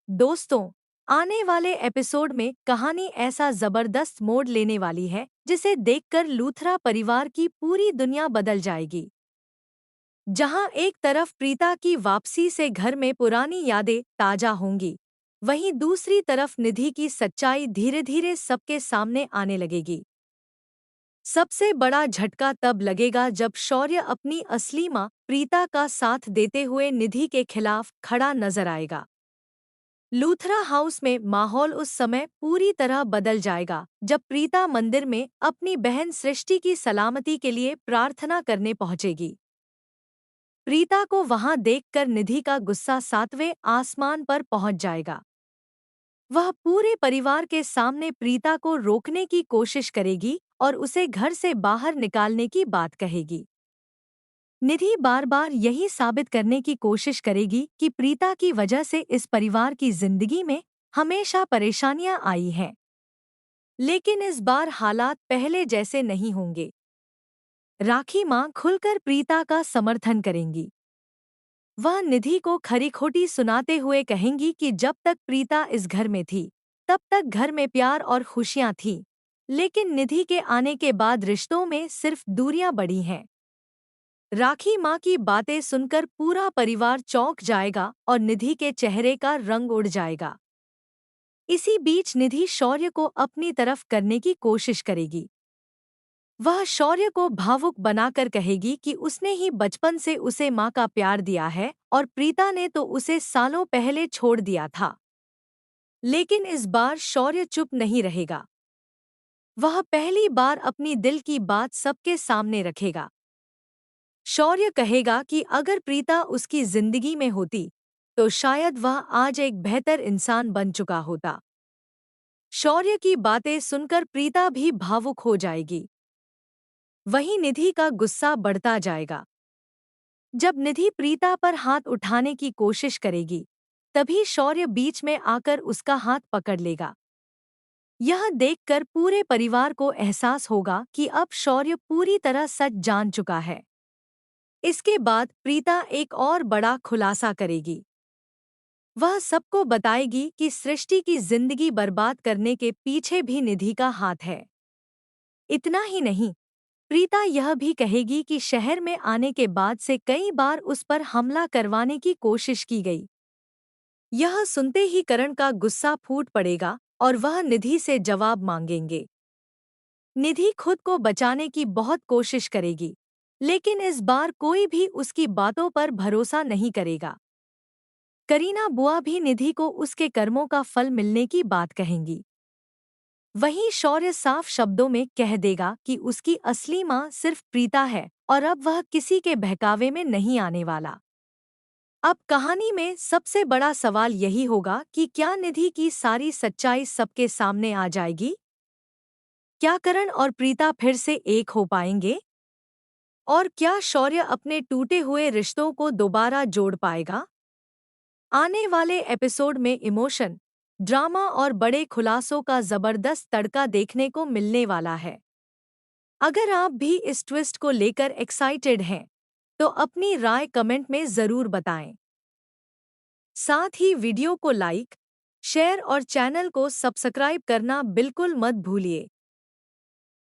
दोस्तों, आने वाले एपिसोड में कहानी ऐसा जबरदस्त मोड़ लेने वाली है जिसे देखकर लूथरा परिवार की पूरी दुनिया बदल जाएगी। जहां एक तरफ प्रीता की वापसी से घर में पुरानी यादें ताजा होंगी, वहीं दूसरी तरफ निधि की सच्चाई धीरे धीरे सबके सामने आने लगेगी। सबसे बड़ा झटका तब लगेगा जब शौर्य अपनी असली मां प्रीता का साथ देते हुए निधि के खिलाफ खड़ा नजर आएगा। लूथरा हाउस में माहौल उस समय पूरी तरह बदल जाएगा जब प्रीता मंदिर में अपनी बहन सृष्टि की सलामती के लिए प्रार्थना करने पहुंचेगी। प्रीता को वहां देखकर निधि का गुस्सा सातवें आसमान पर पहुंच जाएगा। वह पूरे परिवार के सामने प्रीता को रोकने की कोशिश करेगी और उसे घर से बाहर निकालने की बात कहेगी। निधि बार बार यही साबित करने की कोशिश करेगी कि प्रीता की वजह से इस परिवार की जिंदगी में हमेशा परेशानियां आई हैं। लेकिन इस बार हालात पहले जैसे नहीं होंगे। राखी मां खुलकर प्रीता का समर्थन करेंगी। वह निधि को खरी खोटी सुनाते हुए कहेंगी कि जब तक प्रीता इस घर में थी, तब तक घर में प्यार और खुशियां थीं। लेकिन निधि के आने के बाद रिश्तों में सिर्फ दूरियां बढ़ी हैं। राखी माँ की बातें सुनकर पूरा परिवार चौंक जाएगा और निधि के चेहरे का रंग उड़ जाएगा। इसी बीच निधि शौर्य को अपनी तरफ करने की कोशिश करेगी। वह शौर्य को भावुक बनाकर कहेगी कि उसने ही बचपन से उसे माँ का प्यार दिया है और प्रीता ने तो उसे सालों पहले छोड़ दिया था। लेकिन इस बार शौर्य चुप नहीं रहेगा। वह पहली बार अपनी दिल की बात सबके सामने रखेगा। शौर्य कहेगा कि अगर प्रीता उसकी जिंदगी में होती, तो शायद वह आज एक बेहतर इंसान बन चुका होता। शौर्य की बातें सुनकर प्रीता भी भावुक हो जाएगी। वहीं निधि का गुस्सा बढ़ता जाएगा। जब निधि प्रीता पर हाथ उठाने की कोशिश करेगी, तभी शौर्य बीच में आकर उसका हाथ पकड़ लेगा। यह देखकर पूरे परिवार को एहसास होगा कि अब शौर्य पूरी तरह सच जान चुका है। इसके बाद प्रीता एक और बड़ा खुलासा करेगी। वह सबको बताएगी कि सृष्टि की जिंदगी बर्बाद करने के पीछे भी निधि का हाथ है। इतना ही नहीं, प्रीता यह भी कहेगी कि शहर में आने के बाद से कई बार उस पर हमला करवाने की कोशिश की गई। यह सुनते ही करण का गुस्सा फूट पड़ेगा और वह निधि से जवाब मांगेंगे। निधि खुद को बचाने की बहुत कोशिश करेगी, लेकिन इस बार कोई भी उसकी बातों पर भरोसा नहीं करेगा। करीना बुआ भी निधि को उसके कर्मों का फल मिलने की बात कहेंगी। वहीं शौर्य साफ शब्दों में कह देगा कि उसकी असली मां सिर्फ प्रीता है और अब वह किसी के बहकावे में नहीं आने वाला। अब कहानी में सबसे बड़ा सवाल यही होगा कि क्या निधि की सारी सच्चाई सबके सामने आ जाएगी? क्या करण और प्रीता फिर से एक हो पाएंगे? और क्या शौर्य अपने टूटे हुए रिश्तों को दोबारा जोड़ पाएगा? आने वाले एपिसोड में इमोशन, ड्रामा और बड़े खुलासों का जबरदस्त तड़का देखने को मिलने वाला है। अगर आप भी इस ट्विस्ट को लेकर एक्साइटेड हैं, तो अपनी राय कमेंट में ज़रूर बताएं। साथ ही वीडियो को लाइक, शेयर और चैनल को सब्सक्राइब करना बिल्कुल मत भूलिए।